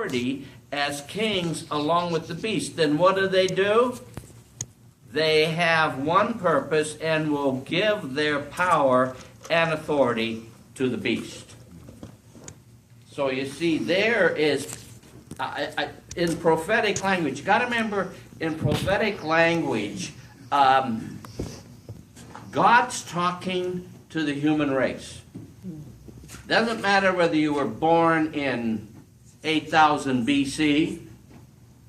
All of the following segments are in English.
authority as kings along with the beast. Then what do? They have one purpose and will give their power and authority to the beast. So you see, there is, in prophetic language, you got to remember, in prophetic language, God's talking to the human race. Doesn't matter whether you were born in 8000 BC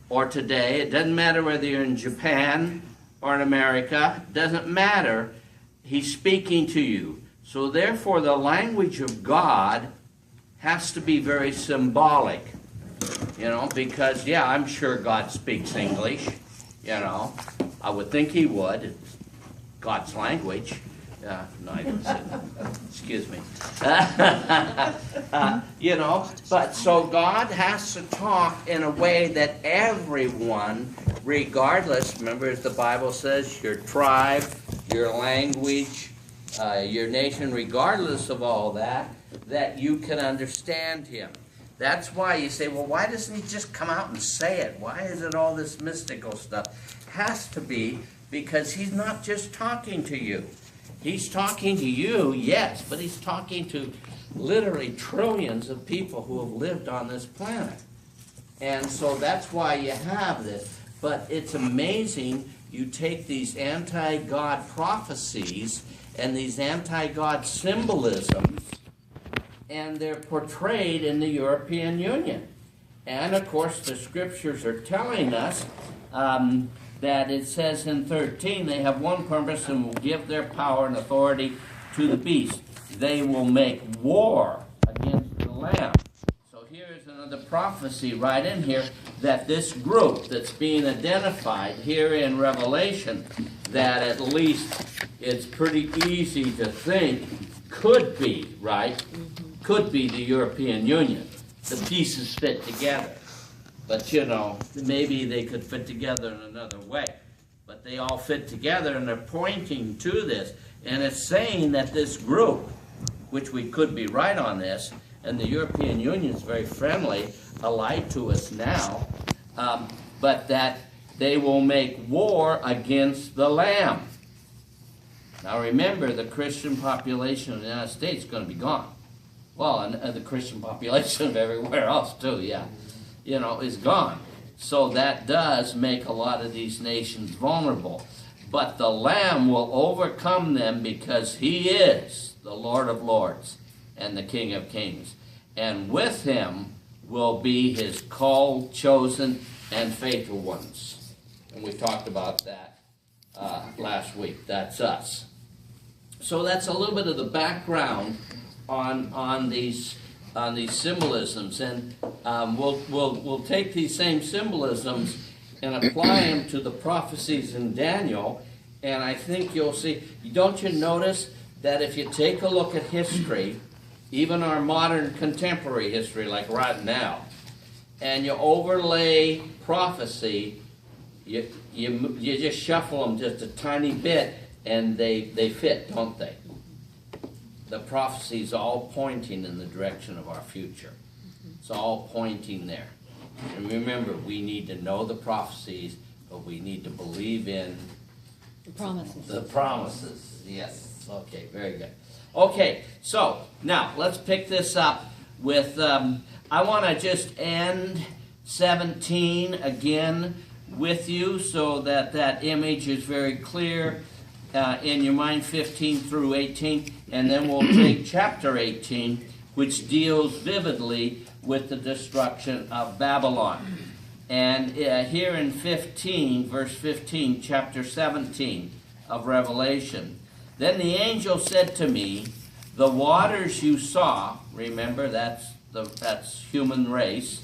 or today. It doesn't matter whether you're in Japan or in America. It doesn't matter. He's speaking to you. So therefore, the language of God has to be very symbolic. Because, yeah, I'm sure God speaks English. I would think he would. It's God's language. No, I didn't say that. Excuse me. But so God has to talk in a way that everyone, regardless, remember as the Bible says, your tribe, your language, your nation, regardless of all that you can understand him. That's why you say, well, why doesn't he just come out and say it? Why is it all this mystical stuff? Has to be because he's not just talking to you. He's talking to you, yes, but he's talking to literally trillions of people who have lived on this planet. And so that's why you have this. But it's amazing, you take these anti-God prophecies and these anti-God symbolisms, and they're portrayed in the European Union. And of course the scriptures are telling us that it says in 13, they have one purpose and will give their power and authority to the beast. They will make war against the Lamb. So here's another prophecy right in here that this group that's being identified here in Revelation, that at least it's pretty easy to think could be, right? Could be the European Union. The pieces fit together. But, maybe they could fit together in another way. But they all fit together, and they're pointing to this. And it's saying that this group, which we could be right on this, and the European Union is very friendly, allied to us now, but that they will make war against the Lamb. Now remember, the Christian population of the United States is going to be gone. Well, and the Christian population of everywhere else too, yeah. Is gone. So that does make a lot of these nations vulnerable. But the Lamb will overcome them because he is the Lord of Lords and the King of Kings. And with him will be his called, chosen, and faithful ones. And we talked about that last week. That's us. So that's a little bit of the background on these symbolisms, and we'll take these same symbolisms and apply them to the prophecies in Daniel, and I think you'll see. Don't you notice that if you take a look at history, even our modern contemporary history, like right now, and you overlay prophecy, you just shuffle them just a tiny bit, and they fit, don't they? The prophecy is all pointing in the direction of our future. It's all pointing there. And remember, we need to know the prophecies, but we need to believe in the promises. The promises, yes. Okay, very good. Okay, so now let's pick this up with, I want to just end 17 again with you so that that image is very clear in your mind, 15 through 18, and then we'll take chapter 18, which deals vividly with the destruction of Babylon. And here in 15, verse 15, chapter 17 of Revelation, then the angel said to me, the waters you saw, remember that's human race,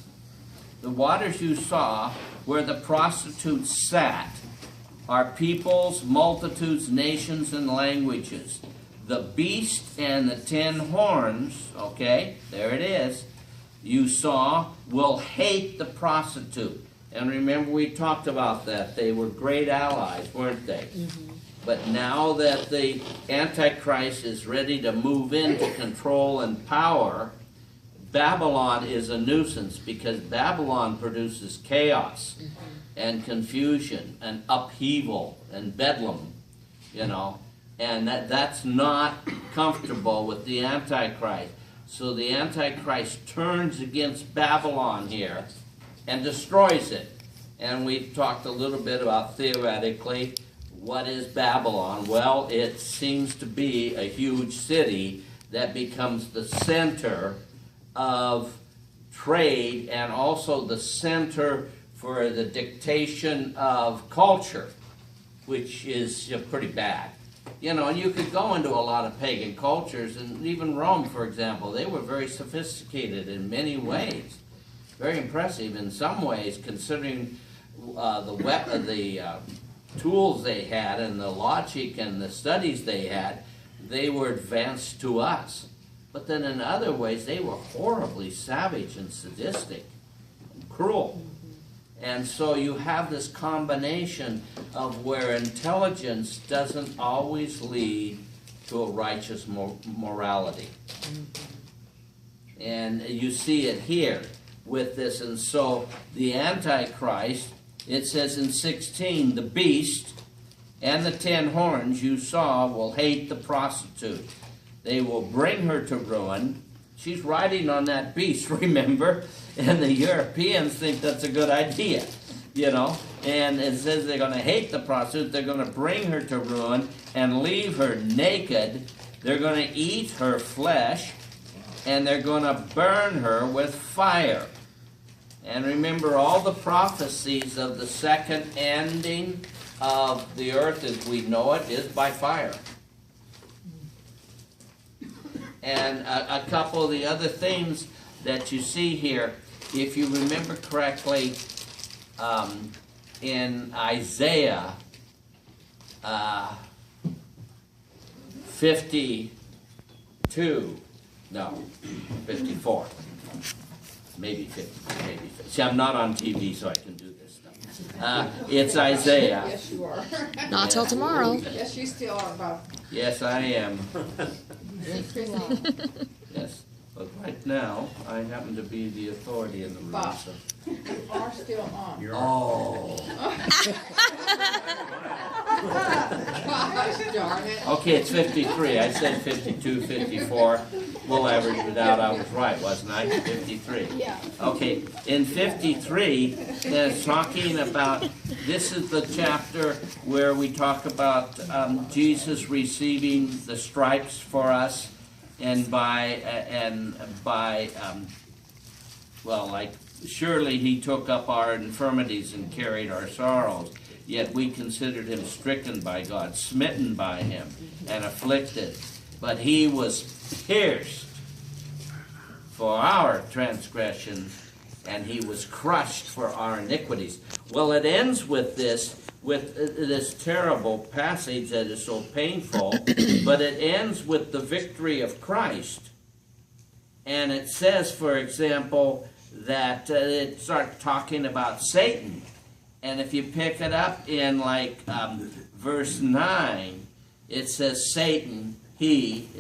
the waters you saw where the prostitutes sat are peoples, multitudes, nations, and languages. The beast and the 10 horns, okay, there it is, you saw, will hate the prostitute. And remember we talked about that. They were great allies, weren't they? Mm-hmm. But now that the Antichrist is ready to move into control and power, Babylon is a nuisance because Babylon produces chaos and confusion and upheaval and bedlam, you know, and that's not comfortable with the Antichrist. So the Antichrist turns against Babylon here and destroys it. And we've talked a little bit about theoretically what is Babylon. Well, it seems to be a huge city that becomes the center of trade and also the center for the dictation of culture, which is pretty bad. You know, and you could go into a lot of pagan cultures, and even Rome, for example, they were very sophisticated in many ways, very impressive in some ways, considering the tools they had and the logic and the studies they had. They were advanced to us. But then in other ways, they were horribly savage and sadistic, and cruel. And so you have this combination of where intelligence doesn't always lead to a righteous morality. And you see it here with this. And so the Antichrist, it says in 16, the beast and the 10 horns you saw will hate the prostitute. They will bring her to ruin. She's riding on that beast, remember? And the Europeans think that's a good idea, you know. And it says they're going to hate the prostitute. They're going to bring her to ruin and leave her naked. They're going to eat her flesh, and they're going to burn her with fire. And remember, all the prophecies of the second ending of the earth as we know it is by fire. And a couple of the other themes that you see here, if you remember correctly, in Isaiah 54, maybe 50, maybe 50. See, I'm not on TV, so I can do this stuff. It's Isaiah. Yes, you are. Not till tomorrow. Yes, you still are, Bob. Yes, I am. Christine. Yes, but right now, I happen to be the authority in the room. Bob. So. You are still on. Oh. Gosh darn it. Okay, it's 53. I said 52, 54. We'll average it out. I was right, wasn't I? 53. Yeah. Okay, in 53, it's talking about, this is the chapter where we talk about Jesus receiving the stripes for us, and surely he took up our infirmities and carried our sorrows, yet we considered him stricken by God, smitten by him, and afflicted. But he was pierced for our transgressions, and he was crushed for our iniquities. Well, it ends with this terrible passage that is so painful, but it ends with the victory of Christ. And it says, for example, that it starts talking about Satan. And if you pick it up in verse 9, it says Satan,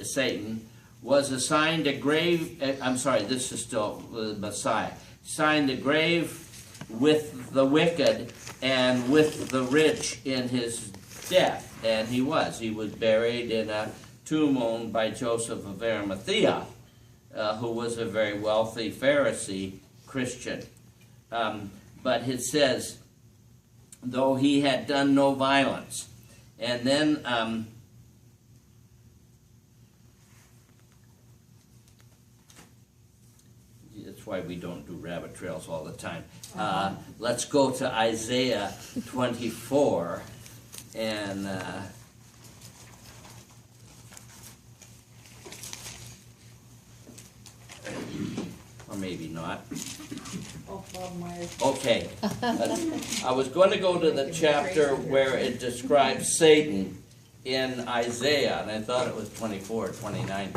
Satan, was assigned a grave, this is still the Messiah, assigned a grave with the wicked and with the rich in his death. And he was buried in a tomb owned by Joseph of Arimathea, who was a very wealthy Pharisee Christian. But it says, though he had done no violence. And then that's why we don't do rabbit trails all the time. Let's go to Isaiah 24 and or maybe not. Oh, Bob Myers. Okay. I was going to go to the chapter where it describes Satan in Isaiah, and I thought it was 24 or 29.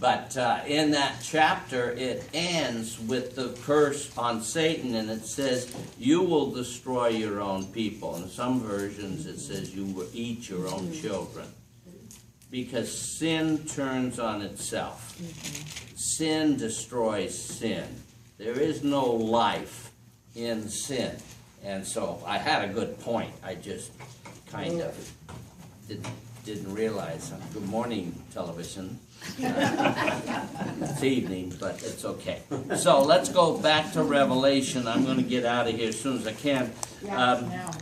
But in that chapter, it ends with the curse on Satan, and it says, you will destroy your own people. In some versions, it says, you will eat your own children. Because sin turns on itself. sin destroys sin. There is no life in sin. And so I had a good point. I just kind of didn't realize. Good morning, television. It's evening, but it's okay. So let's go back to Revelation. I'm going to get out of here as soon as I can.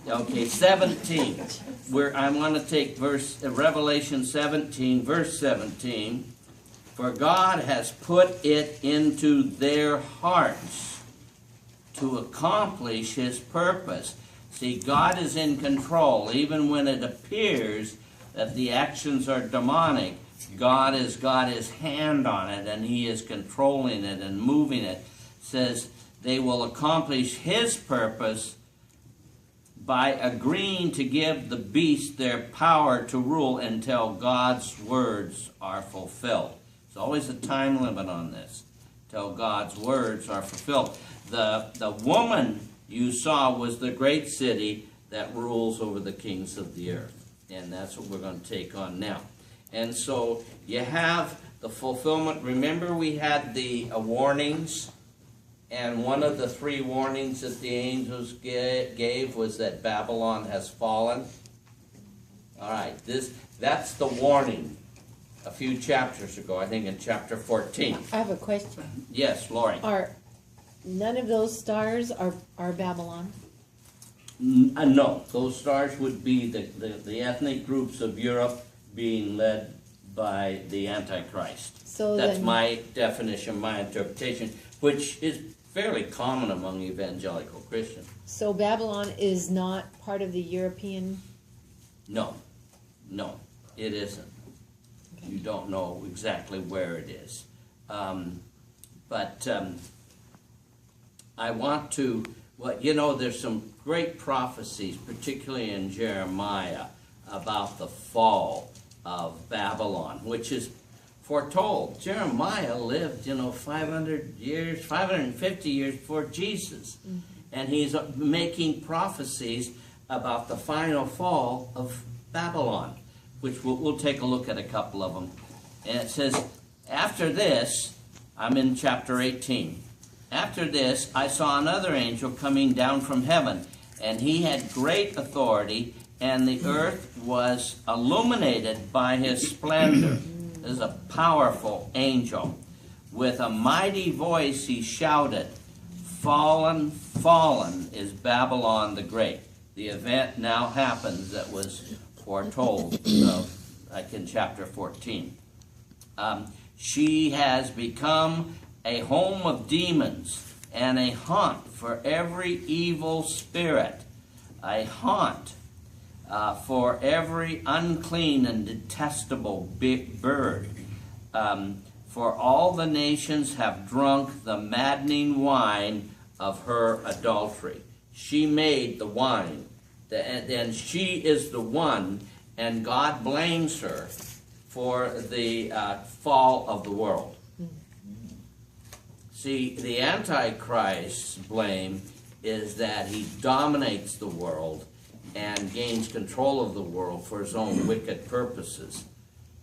Okay, 17. I'm going to take Revelation 17, verse 17. For God has put it into their hearts to accomplish His purpose. See, God is in control. Even when it appears that the actions are demonic, God has got His hand on it, and He is controlling it and moving it. It says they will accomplish His purpose by agreeing to give the beast their power to rule until God's words are fulfilled. There's always a time limit on this, till God's words are fulfilled. The woman you saw was the great city that rules over the kings of the earth. And that's what we're going to take on now. And so you have the fulfillment. Remember we had the warnings, and one of the 3 warnings that the angels gave was that Babylon has fallen. All right, that's the warning a few chapters ago, I think in chapter 14. I have a question. Yes, Lori. Are none of those stars are Babylon? No, those stars would be the ethnic groups of Europe being led by the Antichrist. So that's then, my definition, my interpretation, which is fairly common among evangelical Christians. so Babylon is not part of the European. No, it isn't. You don't know exactly where it is. But I want to, there's some great prophecies, particularly in Jeremiah, about the fall of Babylon, which is foretold. Jeremiah lived, 550 years before Jesus. Mm-hmm. And he's making prophecies about the final fall of Babylon, which we'll take a look at a couple of them. And it says, after this, I'm in chapter 18. After this, I saw another angel coming down from heaven, and he had great authority, and the earth was illuminated by his splendor. This is a powerful angel. With a mighty voice he shouted, "Fallen, fallen is Babylon the Great." The event now happens that was foretold like in chapter 14. She has become a home of demons and a haunt for every evil spirit, a haunt for every unclean and detestable big bird. For all the nations have drunk the maddening wine of her adultery. She made the wine, and she is the one, and God blames her for the fall of the world. See, the Antichrist's blame is that he dominates the world and gains control of the world for his own wicked purposes.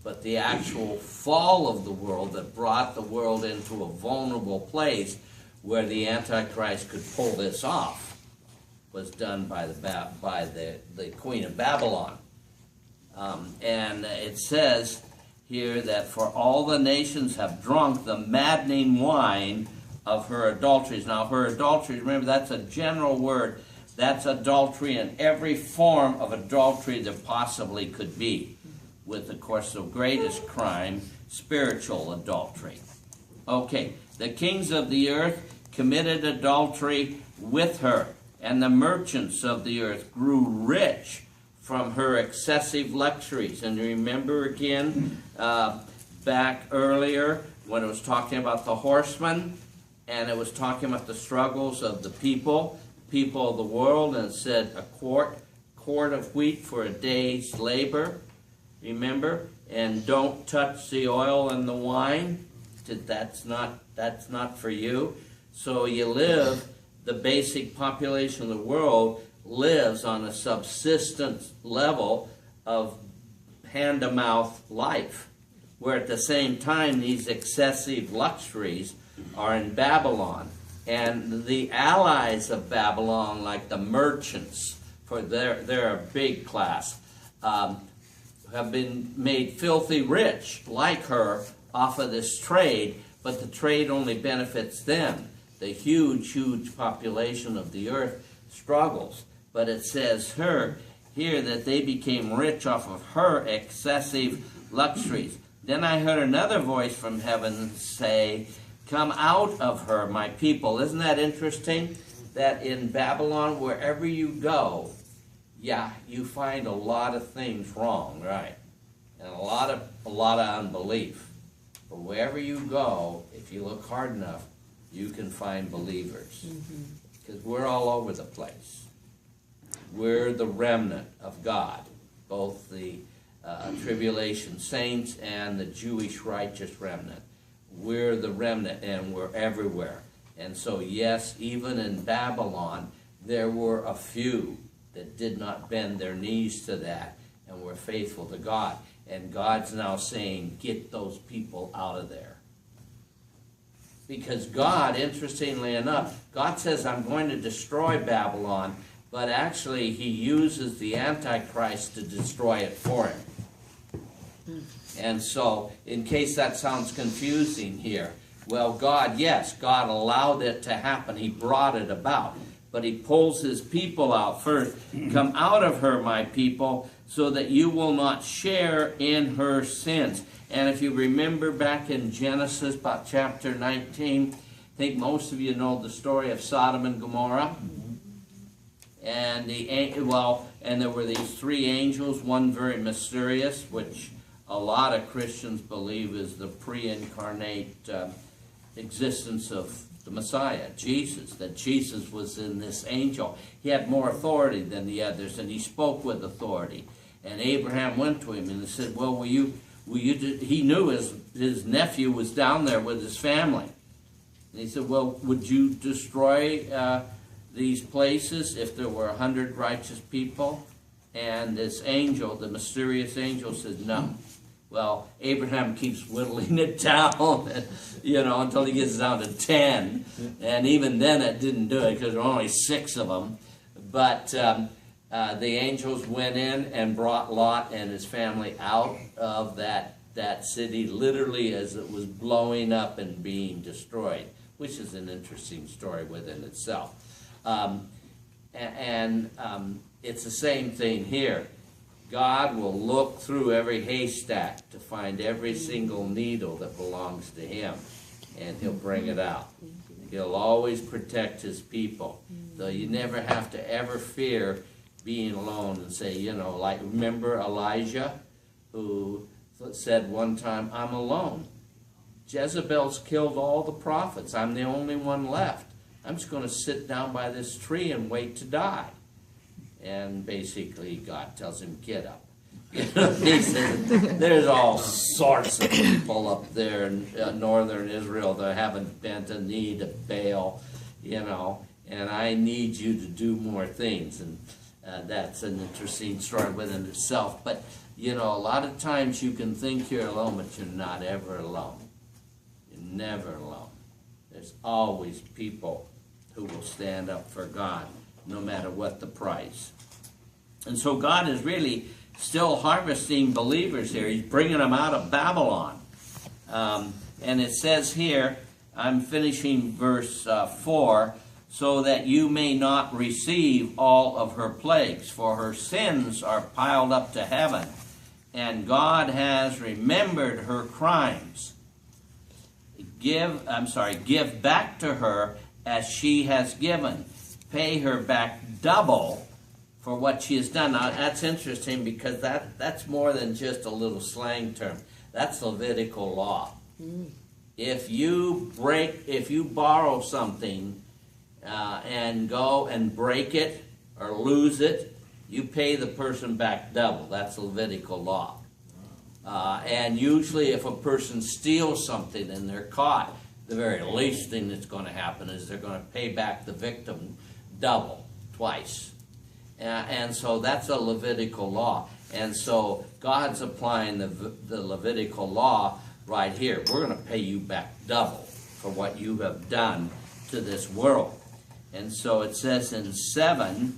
But the actual fall of the world that brought the world into a vulnerable place where the Antichrist could pull this off was done by the Queen of Babylon. And it says here that for all the nations have drunk the maddening wine of her adulteries. Now, her adulteries, remember, that's a general word. That's adultery in every form of adultery there possibly could be, with, of course, the greatest crime, spiritual adultery. Okay, the kings of the earth committed adultery with her, and the merchants of the earth grew rich from her excessive luxuries. And remember again, back earlier when it was talking about the horsemen, and it was talking about the struggles of the people of the world, and it said a quart of wheat for a day's labor, remember? And don't touch the oil and the wine. That's not for you. So you live, the basic population of the world lives on a subsistence level of hand-to-mouth life. where at the same time these excessive luxuries are in Babylon. And the allies of Babylon, like the merchants, for they're a big class, have been made filthy rich, like her, off of this trade, but the trade only benefits them. The huge, huge population of the earth struggles. But it says here that they became rich off of her excessive luxuries. Then I heard another voice from heaven say, "Come out of her, my people." Isn't that interesting? That in Babylon, wherever you go, yeah, you find a lot of things wrong, right? And a lot of unbelief. But wherever you go, if you look hard enough, you can find believers. Because we're all over the place. We're the remnant of God, both the tribulation saints and the Jewish righteous remnant. We're the remnant, and we're everywhere. And so, yes, even in Babylon, there were a few that did not bend their knees to that and were faithful to God. And God's now saying, get those people out of there. Because God, interestingly enough, God says, I'm going to destroy Babylon, but actually he uses the Antichrist to destroy it for him. And so, in case that sounds confusing here, well, God, yes, God allowed it to happen. He brought it about. But he pulls his people out first. Come out of her, my people, so that you will not share in her sins. And if you remember back in Genesis, about chapter 19, I think most of you know the story of Sodom and Gomorrah. And and there were these three angels, one very mysterious, which a lot of Christians believe is the pre-incarnate existence of the Messiah, Jesus, that Jesus was in this angel. He had more authority than the others, and he spoke with authority. And Abraham went to him and he said, well, he knew his nephew was down there with his family. And he said, well, would you destroy these places if there were 100 righteous people? And this angel, the mysterious angel, said, no. Well, Abraham keeps whittling it down, until he gets down to 10. And even then it didn't do it because there were only 6 of them. But the angels went in and brought Lot and his family out of that city, literally as it was blowing up and being destroyed, which is an interesting story within itself. It's the same thing here. God will look through every haystack to find every single needle that belongs to him, and he'll bring it out. He'll always protect his people. So you never have to ever fear being alone and say, like, remember Elijah, who said one time, I'm alone. Jezebel's killed all the prophets. I'm the only one left. I'm just going to sit down by this tree and wait to die. And basically God tells him, get up. He says, there's all sorts of people up there in northern Israel that haven't bent a knee to Baal, and I need you to do more things. And that's an interesting story within itself. But, a lot of times you can think you're alone, but you're not ever alone. You're never alone. There's always people who will stand up for God, no matter what the price. And so God is really still harvesting believers here. He's bringing them out of Babylon. And it says here, I'm finishing verse 4, so that you may not receive all of her plagues, for her sins are piled up to heaven, and God has remembered her crimes. Give back to her as she has given. Pay her back double for what she has done. Now, that's interesting because that's more than just a little slang term. That's Levitical law. If you borrow something and go and break it or lose it, you pay the person back double. That's Levitical law. And usually if a person steals something and they're caught, the very least thing that's going to happen is they're going to pay back the victim double, twice. And so that's a Levitical law. And so God's applying the Levitical law right here. We're going to pay you back double for what you have done to this world. And so it says in 7,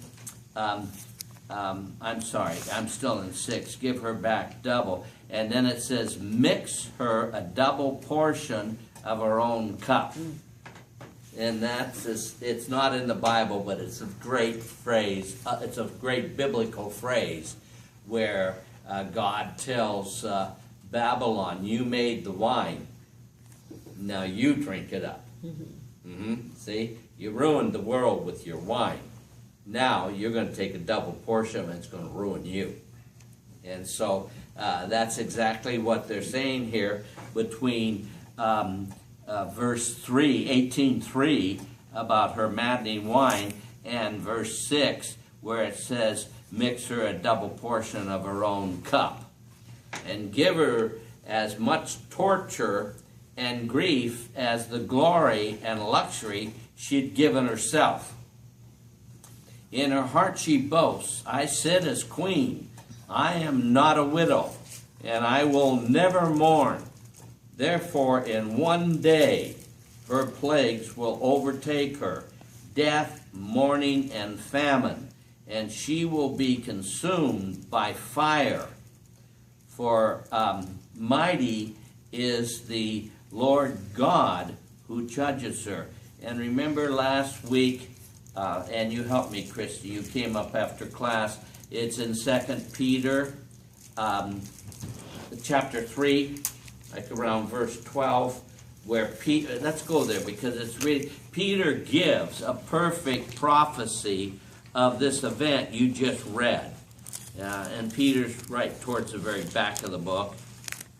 I'm sorry, I'm still in 6, give her back double. And then it says, mix her a double portion of her own cup. And it's not in the Bible, but it's a great phrase. It's a great biblical phrase where God tells Babylon, you made the wine, now you drink it up. See, you ruined the world with your wine. Now you're going to take a double portion and it's going to ruin you. And so that's exactly what they're saying here between verse 3, 18:3, about her maddening wine, and verse 6, where it says, mix her a double portion of her own cup, and give her as much torture and grief as the glory and luxury she'd given herself. In her heart she boasts, I sit as queen, I am not a widow, and I will never mourn. Therefore, in one day, her plagues will overtake her, death, mourning, and famine, and she will be consumed by fire. For mighty is the Lord God who judges her. And remember last week, and you helped me, Christy, you came up after class, it's in 2 Peter chapter 3, like around verse 12, where Peter, let's go there because it's really, Peter gives a perfect prophecy of this event you just read. And Peter's right towards the very back of the book,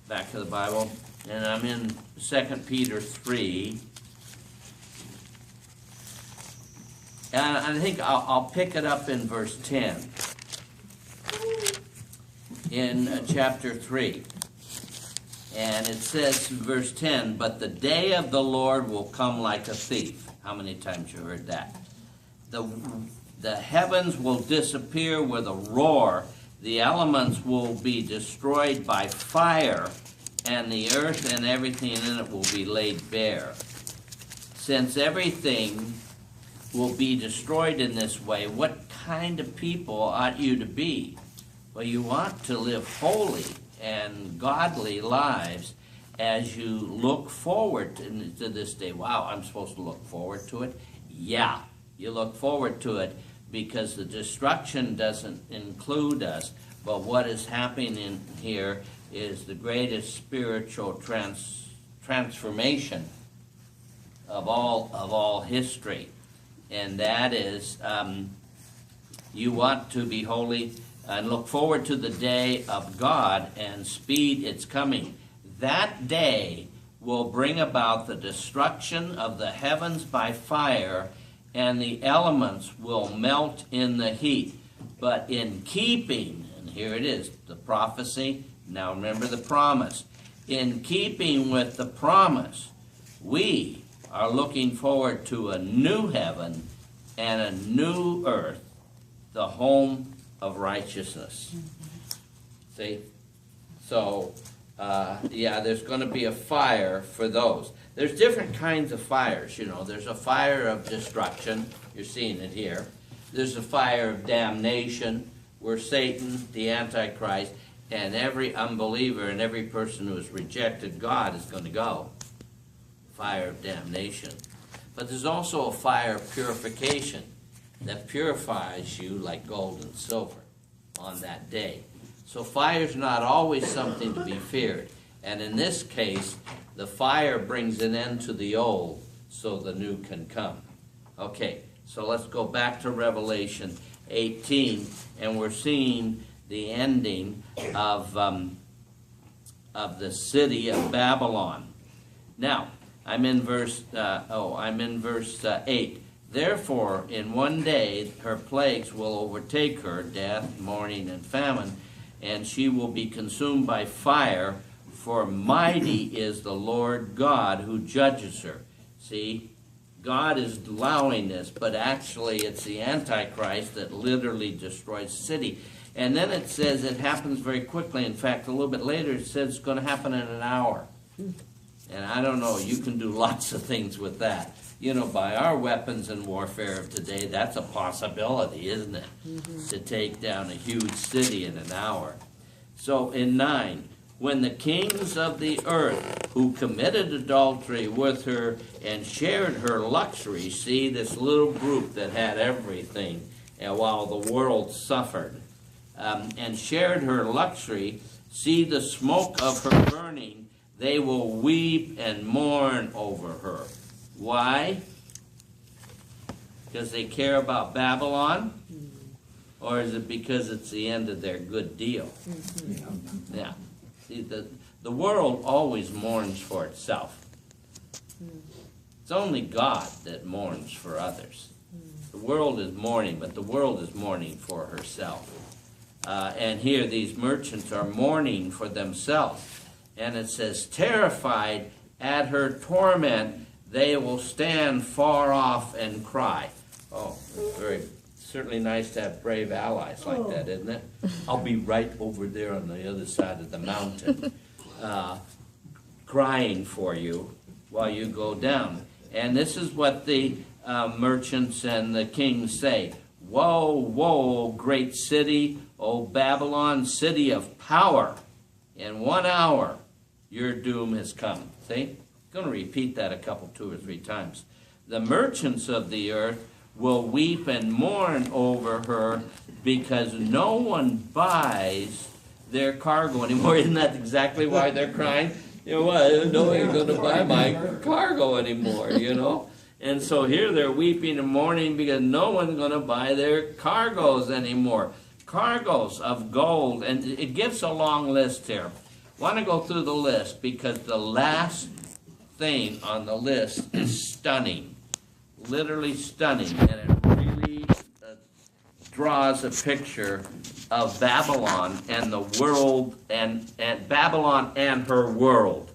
back of the Bible. And I'm in 2 Peter 3. And I think I'll pick it up in verse 10 in chapter 3. And it says in verse 10, but the day of the Lord will come like a thief. How many times you heard that? The heavens will disappear with a roar. The elements will be destroyed by fire, and the earth and everything in it will be laid bare. Since everything will be destroyed in this way, what kind of people ought you to be? Well, you want to live holy and godly lives as you look forward to this day. Wow, I'm supposed to look forward to it? Yeah, you look forward to it because the destruction doesn't include us, but what is happening in here is the greatest spiritual transformation of all history. And that is, you want to be holy and look forward to the day of God and speed its coming. That day will bring about the destruction of the heavens by fire, and the elements will melt in the heat. But in keeping, and here it is, the prophecy, now remember the promise. In keeping with the promise, we are looking forward to a new heaven and a new earth, the home of righteousness. See? So, yeah, there's going to be a fire for those. There's different kinds of fires, you know. There's a fire of destruction. You're seeing it here. There's a fire of damnation, where Satan, the Antichrist, and every unbeliever and every person who has rejected God is going to go. Fire of damnation. But there's also a fire of purification that purifies you like gold and silver on that day. So fire's not always something to be feared. And in this case, the fire brings an end to the old so the new can come. Okay, so let's go back to Revelation 18, and we're seeing the ending of the city of Babylon. Now, I'm in verse 8. Therefore, in one day her plagues will overtake her, death, mourning, and famine, and she will be consumed by fire, for mighty is the Lord God who judges her. See, God is allowing this, but actually it's the Antichrist that literally destroys the city. And then it says it happens very quickly. In fact, a little bit later it says it's going to happen in an hour. And I don't know, you can do lots of things with that. You know, by our weapons and warfare of today, that's a possibility, isn't it? To take down a huge city in an hour. So in 9, when the kings of the earth who committed adultery with her and shared her luxury, see this little group that had everything, and while the world suffered, and shared her luxury, see the smoke of her burning, they will weep and mourn over her. Why? Because they care about Babylon? Or is it because it's the end of their good deal? Yeah. See, the world always mourns for itself. It's only God that mourns for others. The world is mourning, but the world is mourning for herself. And here these merchants are mourning for themselves. And it says, terrified at her torment, they will stand far off and cry. Oh, it's certainly nice to have brave allies like that, isn't it? I'll be right over there on the other side of the mountain, crying for you while you go down. And this is what the merchants and the kings say. Woe, woe, great city, O Babylon, city of power. In 1 hour, your doom has come. See? I'm going to repeat that 2 or 3 times. The merchants of the earth will weep and mourn over her because no one buys their cargo anymore. Isn't that exactly why they're crying? You know what? No one's going to buy my cargo anymore, you know? And so here they're weeping and mourning because no one's going to buy their cargoes anymore. Cargoes of gold. And it gives a long list here. I want to go through the list because the last thing on the list is stunning. Literally stunning. And it really draws a picture of Babylon and the world, and Babylon and her world.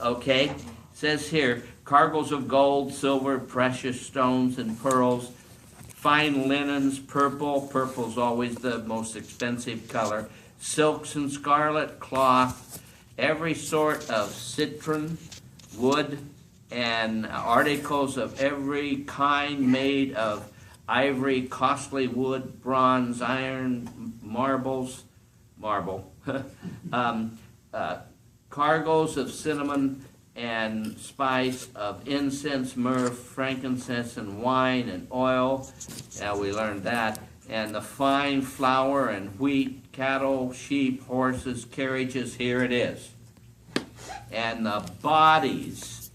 Okay? It says here, cargoes of gold, silver, precious stones, and pearls, fine linens, purple. Purple's always the most expensive color. Silks and scarlet, cloth, every sort of citron, wood, and articles of every kind made of ivory, costly wood, bronze, iron, marble, cargoes of cinnamon and spice, of incense, myrrh, frankincense, and wine and oil. Now we learned that. And the fine flour and wheat, cattle, sheep, horses, carriages, here it is. And the bodies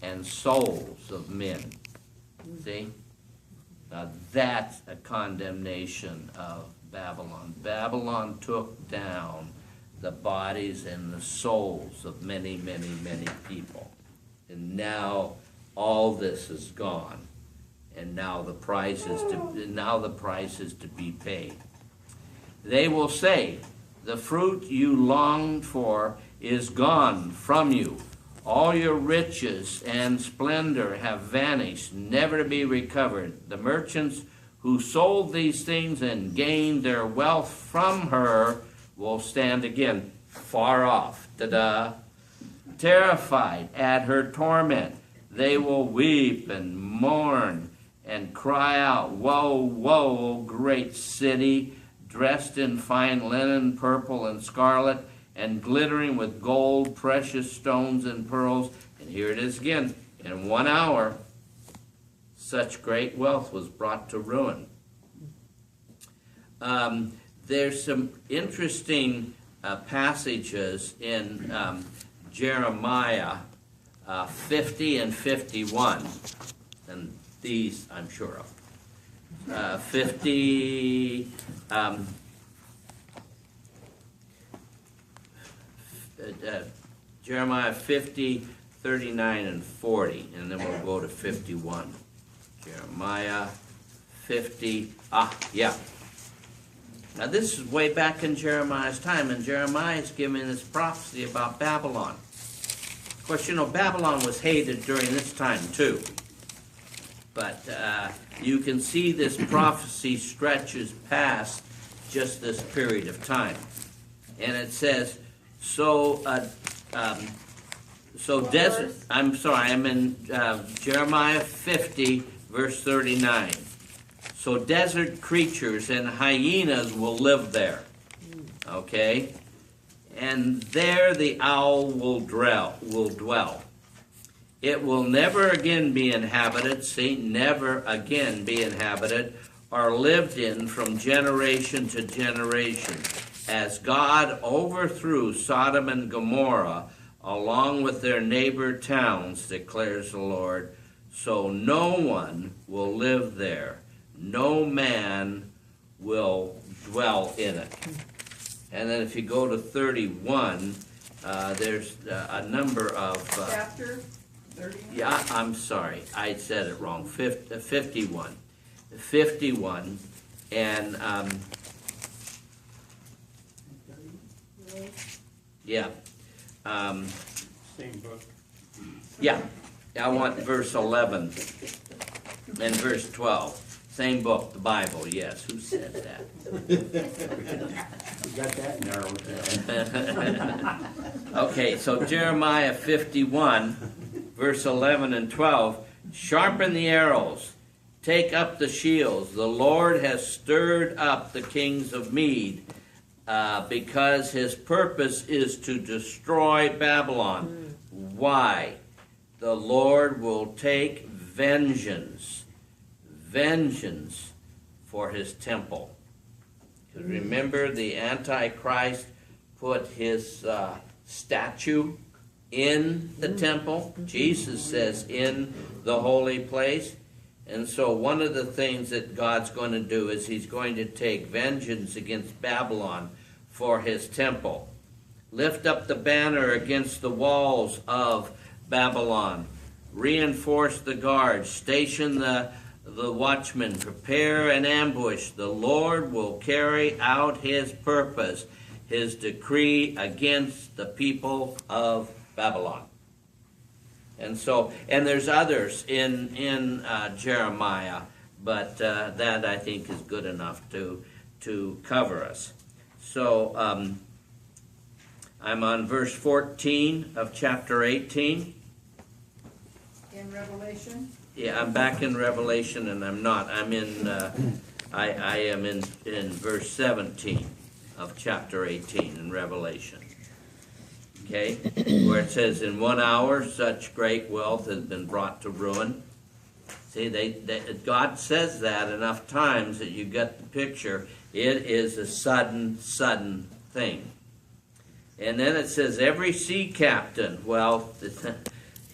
and souls of men. See? Now that's a condemnation of Babylon. Babylon took down the bodies and the souls of many, many, many people. And now all this is gone. And now the price is to be paid. They will say, the fruit you longed for is gone from you. All your riches and splendor have vanished, never to be recovered. The merchants who sold these things and gained their wealth from her will stand again far off. Ta-da! Terrified at her torment, they will weep and mourn and cry out, woe, woe, great city, dressed in fine linen, purple and scarlet, and glittering with gold, precious stones and pearls. And here it is again. In 1 hour, such great wealth was brought to ruin. There's some interesting passages in Jeremiah 50 and 51. And these I'm sure of. 50, Jeremiah 50, 39, and 40, and then we'll go to 51. Jeremiah 50, yeah. Now this is way back in Jeremiah's time, and Jeremiah is giving this prophecy about Babylon. Of course, you know, Babylon was hated during this time too. But you can see this prophecy stretches past just this period of time. And it says, so desert, verse? I'm sorry, I'm in Jeremiah 50, verse 39. So desert creatures and hyenas will live there. Okay? And there the owl will dwell. It will never again be inhabited, see, never again be inhabited, or lived in from generation to generation. As God overthrew Sodom and Gomorrah, along with their neighbor towns, declares the Lord, so no one will live there. No man will dwell in it. And then if you go to 31, there's a number of... Chapter 31? yeah, I'm sorry, I said it wrong, 51. 51, and, yeah. Same book. Yeah, I want verse 11 and verse 12. Same book, the Bible, yes. Who said that? We got that narrowed down. Okay, so Jeremiah 51, verse 11 and 12. Sharpen the arrows, take up the shields. The Lord has stirred up the kings of Mede, because his purpose is to destroy Babylon. Why? The Lord will take vengeance for his temple. Because remember, the Antichrist put his statue in the temple. Jesus says in the holy place. And so one of the things that God's going to do is he's going to take vengeance against Babylon for his temple. Lift up the banner against the walls of Babylon. Reinforce the guards. Station the watchmen. Prepare an ambush. The Lord will carry out his purpose, his decree against the people of Babylon. And so, and there's others in Jeremiah, but that I think is good enough to cover us. So I'm on verse 14 of chapter 18. In Revelation? Yeah, I'm back in Revelation, and I'm not. I'm in. I am in verse 17 of chapter 18 in Revelation. Okay, where it says, "In 1 hour, such great wealth has been brought to ruin." See, God says that enough times that you get the picture. It is a sudden thing. And then it says, "Every sea captain," well,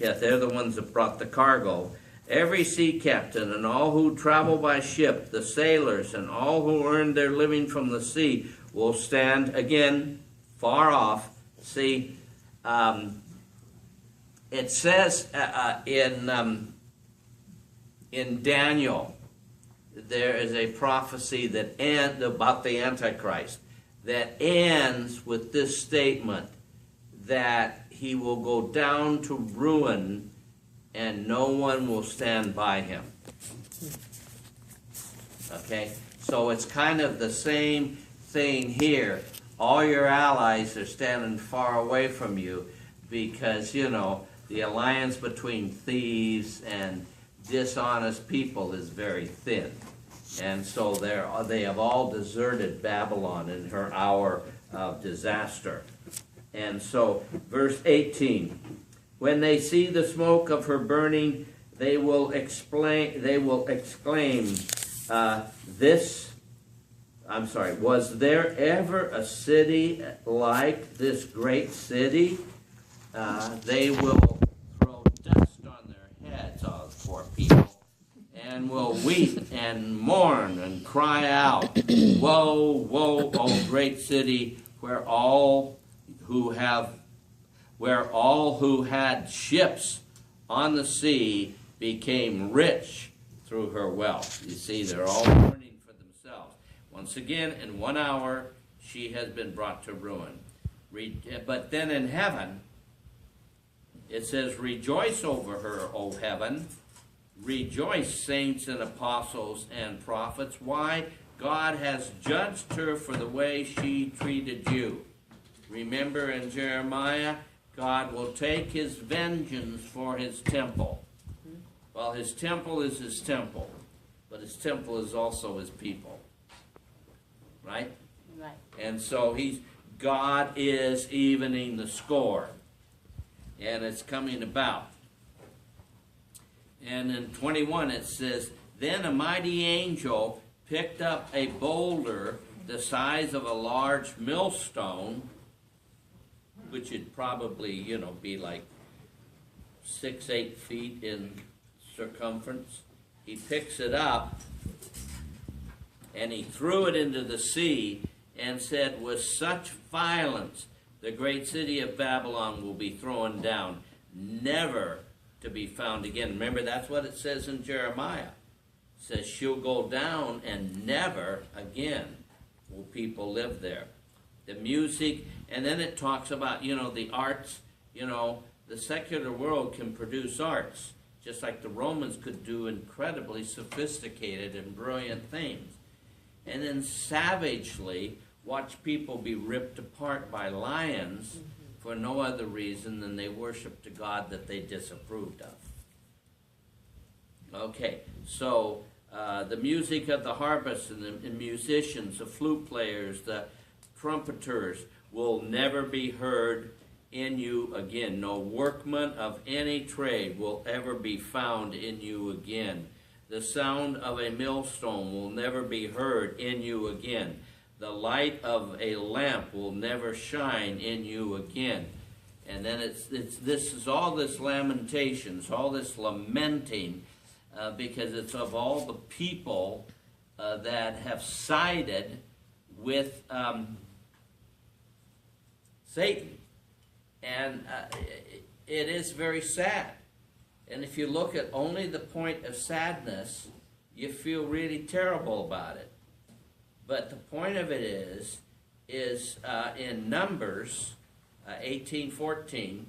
yeah, they're the ones that brought the cargo. "Every sea captain and all who travel by ship, the sailors and all who earn their living from the sea will stand," again, far off. See, it says in Daniel, there is a prophecy that about the Antichrist that ends with this statement that he will go down to ruin and no one will stand by him. Okay, so it's kind of the same thing here. All your allies are standing far away from you because, you know, the alliance between thieves and dishonest people is very thin. And so they have all deserted Babylon in her hour of disaster. And so, verse 18, "When they see the smoke of her burning, they will exclaim, was there ever a city like this great city? They will throw dust on their heads, all the poor people, and will weep and mourn and cry out, 'Woe, woe, O great city, where all who had ships on the sea became rich through her wealth.'" You see, they're all mourning for themselves. Once again, in 1 hour, she has been brought to ruin. But then in heaven, it says, "Rejoice over her, O heaven. Rejoice, saints and apostles and prophets." Why? God has judged her for the way she treated you. Remember in Jeremiah, God will take his vengeance for his temple. Well, his temple is his temple, but his temple is also his people. Right? Right. And so God is evening the score. And it's coming about. And in 21 it says, then a mighty angel picked up a boulder the size of a large millstone, which would probably, be like 6-8 feet in circumference. He picks it up and he threw it into the sea and said, with such violence, the great city of Babylon will be thrown down, never to be found again. Remember, that's what it says in Jeremiah. It says she'll go down and never again will people live there. The music, and then it talks about, the arts. The secular world can produce arts, just like the Romans could do incredibly sophisticated and brilliant things. And then savagely watch people be ripped apart by lions for no other reason than they worshiped a God that they disapproved of. Okay, so the music of the harpists and the musicians, the flute players, the trumpeters will never be heard in you again. No workman of any trade will ever be found in you again. The sound of a millstone will never be heard in you again. The light of a lamp will never shine in you again. And then this is all this lamentations, all this lamenting, because it's of all the people that have sided with Satan. And it is very sad. And if you look at only the point of sadness, you feel really terrible about it. But the point of it is in Numbers 18:14,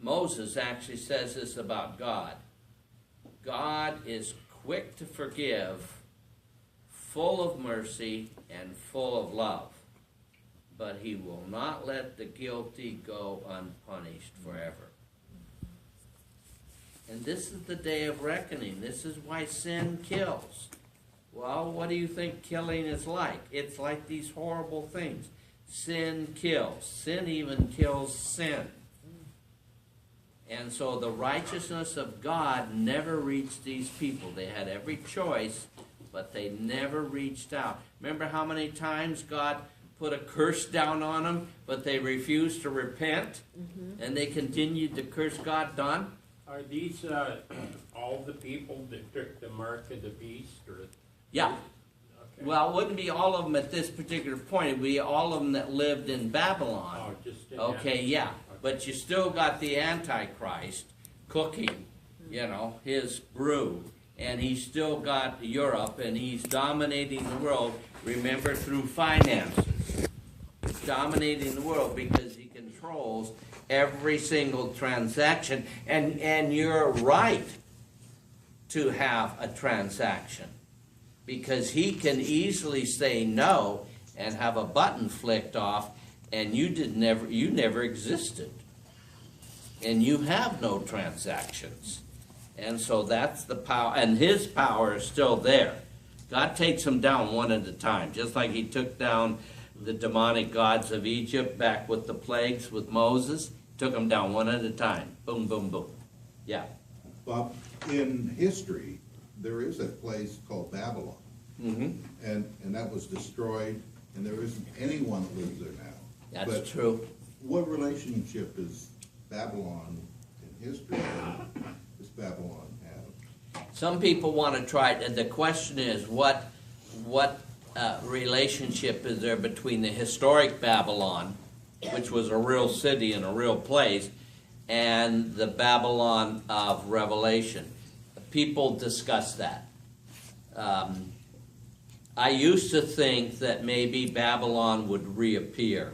Moses actually says this about God. God is quick to forgive, full of mercy, and full of love. But he will not let the guilty go unpunished forever. And this is the day of reckoning. This is why sin kills. Well, what do you think killing is like? It's like these horrible things. Sin kills. Sin even kills sin. And so the righteousness of God never reached these people. They had every choice, but they never reached out. Remember how many times God put a curse down on them, but they refused to repent? And they continued to curse God, Don? Are these all the people that took the mark of the beast? Or? Yeah. Okay. Well, it wouldn't be all of them at this particular point. It would be all of them that lived in Babylon. Oh, just in Okay, that. yeah. Okay. But you still got the Antichrist cooking, his brew. And he's still got Europe, and he's dominating the world, remember, through finances. He's dominating the world because he controls every single transaction. And you're right to have a transaction, because he can easily say no and have a button flicked off, and you never existed, and you have no transactions. And so that's the power, and his power is still there. God takes them down one at a time, just like he took down the demonic gods of Egypt back with the plagues with Moses. Took them down one at a time. Boom, boom, boom. Yeah. Bob, in history, there is a place called Babylon, and that was destroyed, and there isn't anyone that lives there now. That's But true. what relationship does Babylon in history does Babylon have? Some people want to try it. The question is, what relationship is there between the historic Babylon, which was a real city and a real place, and the Babylon of Revelation? People discuss that. I used to think that maybe Babylon would reappear,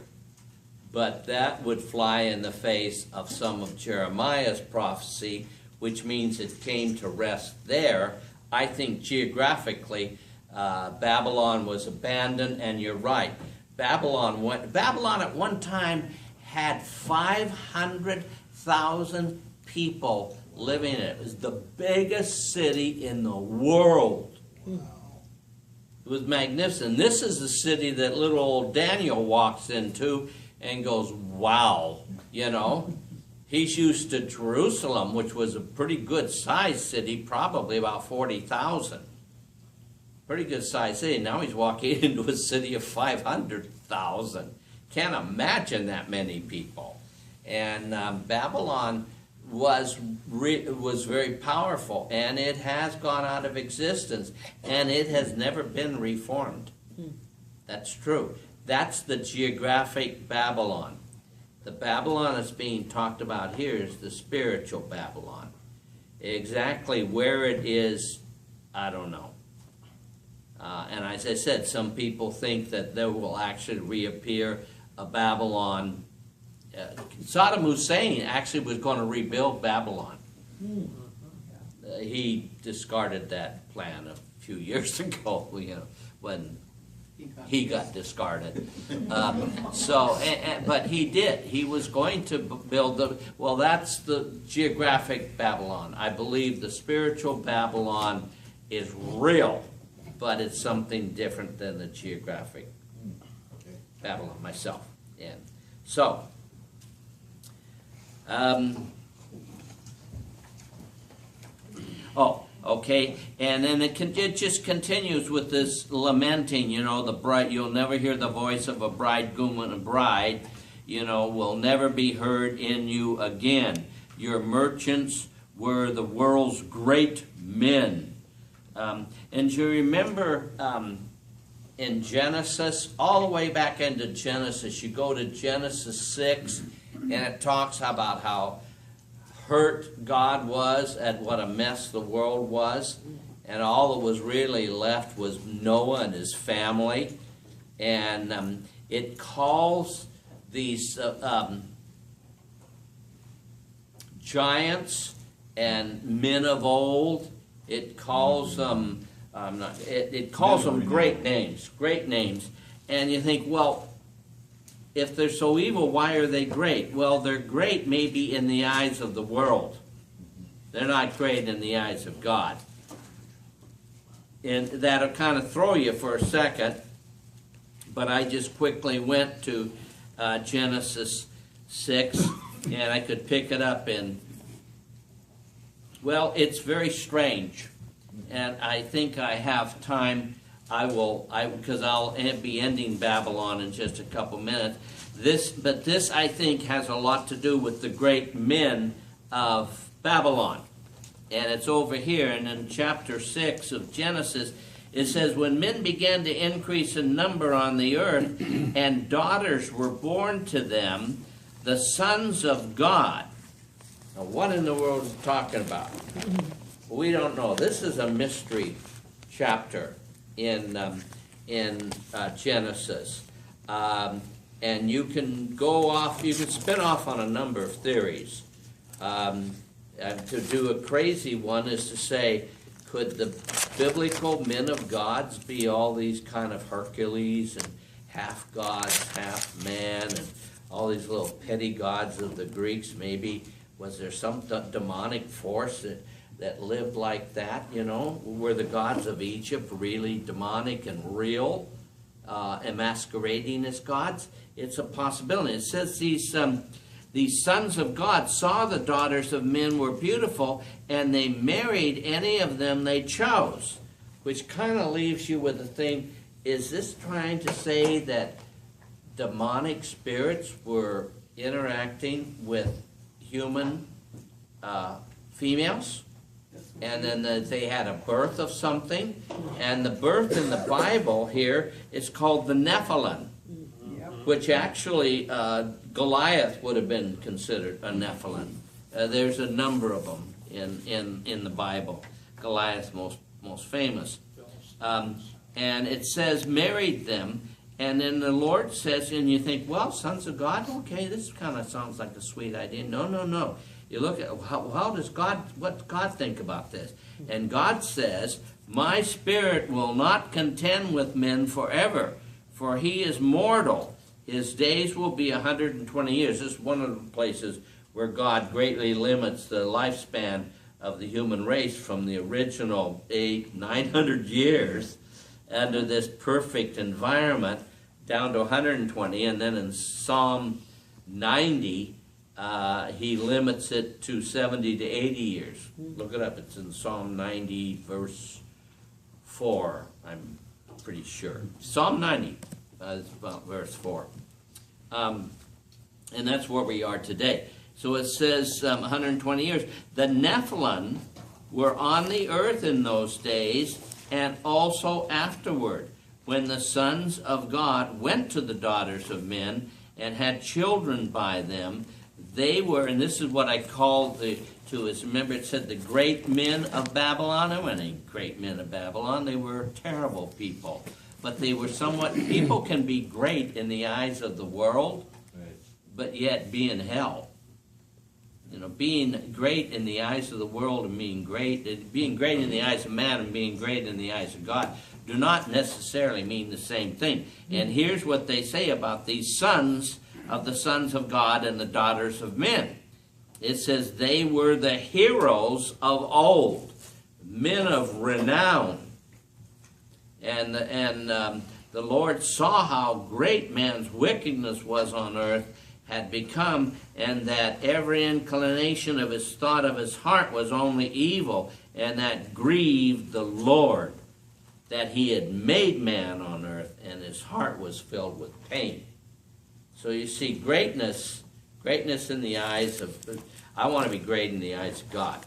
but that would fly in the face of some of Jeremiah's prophecy, which means it came to rest there. I think geographically, Babylon was abandoned, and you're right. Babylon at one time had 500,000 people living in it. It was the biggest city in the world. It was magnificent. This is the city that little old Daniel walks into and goes, wow, you know. He's used to Jerusalem, which was a pretty good sized city, probably about 40,000. Pretty good sized city. Now he's walking into a city of 500,000. Can't imagine that many people. And Babylon was very powerful, and it has gone out of existence, and it has never been reformed. That's true. That's the geographic Babylon. The Babylon that's being talked about here is the spiritual Babylon. Exactly where it is, I don't know. And as I said, some people think that there will actually reappear a Babylon. Saddam Hussein actually was going to rebuild Babylon. He discarded that plan a few years ago, you know, when he got discarded. But he did. He was going to build well, that's the geographic Babylon. I believe the spiritual Babylon is real, but it's something different than the geographic Babylon myself. And so, okay, and then it just continues with this lamenting, you know, the bride, you'll never hear the voice of a bridegroom and a bride, you know, will never be heard in you again. Your merchants were the world's great men. And you remember in Genesis, all the way back into Genesis, you go to Genesis 6, and it talks about how hurt God was at what a mess the world was, and all that was really left was Noah and his family. And it calls these giants and men of old, it calls them it calls them great names, and you think, well, if they're so evil, why are they great? Well, they're great maybe in the eyes of the world. They're not great in the eyes of God. And that'll kind of throw you for a second, but I just quickly went to Genesis 6, and I could pick it up in, well, it's very strange. And I think I have time. Because I'll be ending Babylon in just a couple minutes. But this, I think, has a lot to do with the great men of Babylon. And it's over here, and in chapter 6 of Genesis, it says, when men began to increase in number on the earth, and daughters were born to them, the sons of God. Now, what in the world is it talking about? We don't know. This is a mystery chapter in Genesis, and you can go off, you can spin off on a number of theories. To do a crazy one is to say, could the biblical men of gods be all these kind of Hercules and half gods, half man, and all these little petty gods of the Greeks? Maybe was there some demonic force that lived like that, you know? Were the gods of Egypt really demonic and real, and masquerading as gods? It's a possibility. It says these sons of God saw the daughters of men were beautiful, and they married any of them they chose, which kind of leaves you with the thing, is this trying to say that demonic spirits were interacting with human females? And then they had a birth of something, and the birth in the Bible here is called the Nephilim, which actually Goliath would have been considered a Nephilim. There's a number of them in the Bible. Goliath most famous, and it says married them, and then the Lord says, and you think, well, sons of God, okay, this kind of sounds like a sweet idea. No. You look at how does God, what God think about this? And God says, my spirit will not contend with men forever, for he is mortal. His days will be 120 years. This is one of the places where God greatly limits the lifespan of the human race from the original 900 years under this perfect environment down to 120. And then in Psalm 90, he limits it to 70 to 80 years. Look it up. It's in Psalm 90, verse 4, I'm pretty sure. Psalm 90, is about verse 4. And that's where we are today. So it says 120 years. The Nephilim were on the earth in those days and also afterward, when the sons of God went to the daughters of men and had children by them. They were, and this is what I call remember it said the great men of Babylon. There weren't any great men of Babylon. They were terrible people. But they were somewhat, people can be great in the eyes of the world, but yet be in hell. You know, being great in the eyes of the world and being great in the eyes of man and being great in the eyes of God do not necessarily mean the same thing. And here's what they say about these sons of the sons of God and the daughters of men. It says they were the heroes of old, men of renown. And the Lord saw how great man's wickedness was on earth, had become, and that every inclination of his thought of his heart was only evil, and that grieved the Lord, that he had made man on earth, and his heart was filled with pain. So you see, greatness in the eyes of, I want to be great in the eyes of God.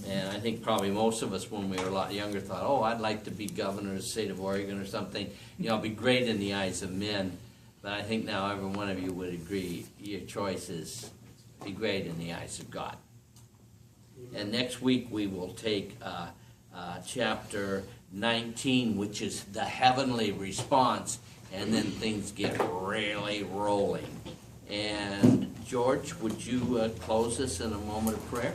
And I think probably most of us, when we were a lot younger, thought, oh, I'd like to be governor of the state of Oregon or something. You know, be great in the eyes of men. But I think now every one of you would agree your choice is be great in the eyes of God. And next week we will take chapter 19, which is the heavenly response, and then things get really rolling. And George, would you close us in a moment of prayer?